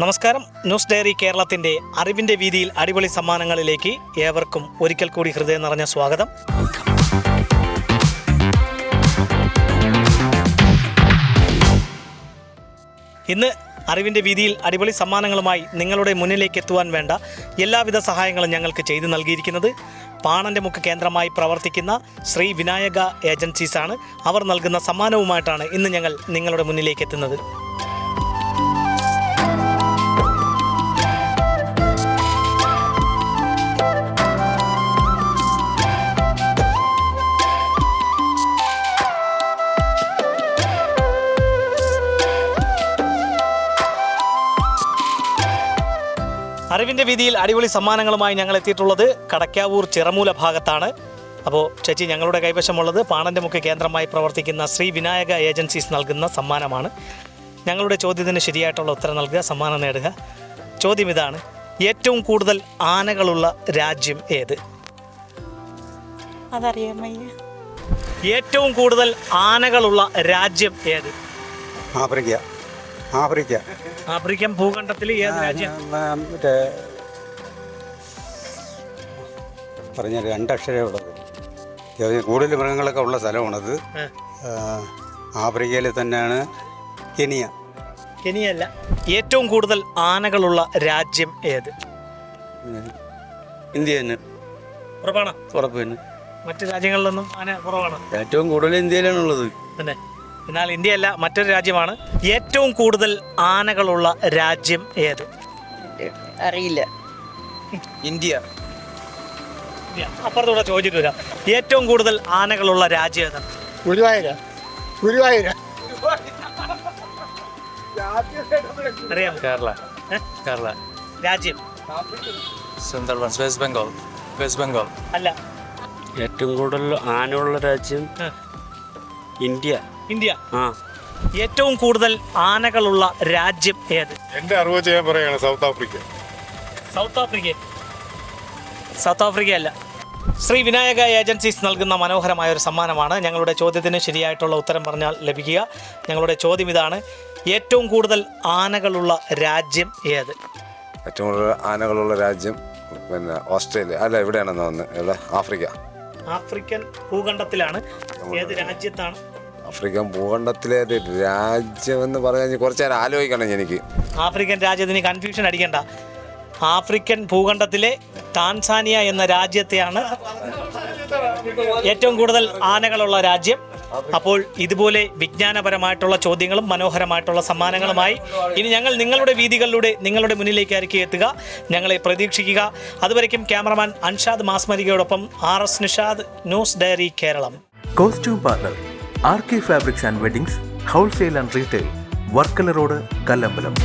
നമസ്കാരം. News diary കേരളത്തിൻ്റെ അറിവിൻ്റെ വീതിയിൽ അടിപൊളി സമ്മാനങ്ങളിലേക്ക് ഏവർക്കും ഒരിക്കൽ കൂടി ഹൃദയം നിറഞ്ഞ സ്വാഗതം. ഇന്ന് അറിവിൻ്റെ വീതിയിൽ അടിപൊളി സമ്മാനങ്ങളുമായി നിങ്ങളുടെ മുന്നിലേക്ക് എത്തുവാൻ വേണ്ട എല്ലാവിധ സഹായങ്ങളും ഞങ്ങൾക്ക് ചെയ്തു നൽകിയിരിക്കുന്നത് പാണൻ്റെ മുക്ക് കേന്ദ്രമായി പ്രവർത്തിക്കുന്ന ശ്രീ വിനായക ഏജൻസീസാണ്. അവർ നൽകുന്ന സമ്മാനവുമായിട്ടാണ് ഇന്ന് ഞങ്ങൾ നിങ്ങളുടെ മുന്നിലേക്ക് എത്തുന്നത്. അറിവിൻ്റെ വീതിയിൽ അടിപൊളി സമ്മാനങ്ങളുമായി ഞങ്ങൾ എത്തിയിട്ടുള്ളത് കടക്കാവൂർ ചിറമൂല ഭാഗത്താണ്. അപ്പോൾ ചേച്ചി, ഞങ്ങളുടെ കൈവശമുള്ളത് പാണൻ്റെ മുക്ക് കേന്ദ്രമായി പ്രവർത്തിക്കുന്ന ശ്രീ വിനായക ഏജൻസീസ് നൽകുന്ന സമ്മാനമാണ്. ഞങ്ങളുടെ ചോദ്യത്തിന് ശരിയായിട്ടുള്ള ഉത്തരം നൽകുക, സമ്മാനം നേടുക. ചോദ്യം ഇതാണ്: ഏറ്റവും കൂടുതൽ ആനകളുള്ള രാജ്യം ഏത്? അതറിയാമയ്യ. ഏറ്റവും കൂടുതൽ ആനകളുള്ള രാജ്യം ഏത്? ആഫ്രിക്കൻ ഭൂഖണ്ഡത്തിൽ ഏത് രാജ്യം? മറ്റേ പറഞ്ഞ രണ്ടക്ഷരേ ഉള്ളത്. കൂടുതൽ മൃഗങ്ങളൊക്കെ ഉള്ള സ്ഥലമാണത്. ആഫ്രിക്കയിൽ തന്നെയാണ്. കെനിയല്ല. ഏറ്റവും കൂടുതൽ ആനകളുള്ള രാജ്യം ഏത്? ഇന്ത്യ തന്നെ. ഉറപ്പാണ്? ഉറപ്പ് തന്നെ. മറ്റു രാജ്യങ്ങളിലൊന്നും ആന കുറവാണ്. ഏറ്റവും കൂടുതൽ ഇന്ത്യയിലാണുള്ളത്. തന്നെ. എന്നാൽ ഇന്ത്യയല്ല, മറ്റൊരു രാജ്യമാണ്. ഏറ്റവും കൂടുതൽ ആനകളുള്ള രാജ്യം ഏത്? അറിയില്ല. ഇന്ത്യ. അപ്പുറത്തൂടെ ചോദിച്ചിട്ട് വരാം. ഏറ്റവും കൂടുതൽ ആനകളുള്ള രാജ്യം ഏതാണ്? ഗുരുവായൂർ. അറിയാം. കേരള. രാജ്യം സുന്ദർബൻസ്. വെസ്റ്റ് ബംഗാൾ. അല്ല. ഏറ്റവും കൂടുതൽ ആനയുള്ള രാജ്യം ഇന്ത്യ. ഏറ്റവും കൂടുതൽ ആനകളുള്ള രാജ്യം ഏത്? എന്റെ അറിവ് ചെയ്യാൻ പറയുകയാണ് സൗത്ത് ആഫ്രിക്ക അല്ല. ശ്രീ വിനായക ഏജൻസീസ് നൽകുന്ന മനോഹരമായ ഒരു സമ്മാനമാണ്. ഞങ്ങളുടെ ചോദ്യത്തിന് ശരിയായിട്ടുള്ള ഉത്തരം പറഞ്ഞാൽ ലഭിക്കുക. ഞങ്ങളുടെ ചോദ്യം ഇതാണ്: ഏറ്റവും കൂടുതൽ ആനകളുള്ള രാജ്യം ഏത്? ഏറ്റവും കൂടുതൽ ആനകളുള്ള രാജ്യം പിന്നെ ഓസ്ട്രേലിയ അല്ല, എവിടെയാണെന്ന് തോന്നുന്നത്. ആഫ്രിക്കൻ ഭൂഖണ്ഡത്തിലാണ്. ഏത് രാജ്യത്താണ്? ആഫ്രിക്കൻ ഭൂഖണ്ഡത്തിലെ ഒരു രാജ്യം എന്ന് പറഞ്ഞാൽ കുറച്ച് നേരം ആലോചിക്കണം എനിക്ക്. ആഫ്രിക്കൻ രാജ്യത്തിന് കൺഫ്യൂഷൻ അടിക്കണ്ട. ആഫ്രിക്കൻ ഭൂഖണ്ഡത്തിലെ ടാൻസാനിയ എന്ന രാജ്യത്തെയാണ് ഏറ്റവും കൂടുതൽ ആനകളുള്ള രാജ്യം. അപ്പോൾ ഇതുപോലെ വിജ്ഞാനപരമായിട്ടുള്ള ചോദ്യങ്ങളും മനോഹരമായിട്ടുള്ള സമ്മാനങ്ങളുമായി ഇനി ഞങ്ങൾ നിങ്ങളുടെ വീതികളിലൂടെ നിങ്ങളുടെ മുന്നിലേക്ക് എത്തുക. ഞങ്ങളെ പ്രതീക്ഷിക്കുക. അതുവരയ്ക്കും ക്യാമറമാൻ അൻഷാദ് മാസ്മരികയോടൊപ്പം RS Nishad, news diary Keralam. Costume partner RK fabrics and weddings, wholesale and retail, Varkala road, Kallambalam.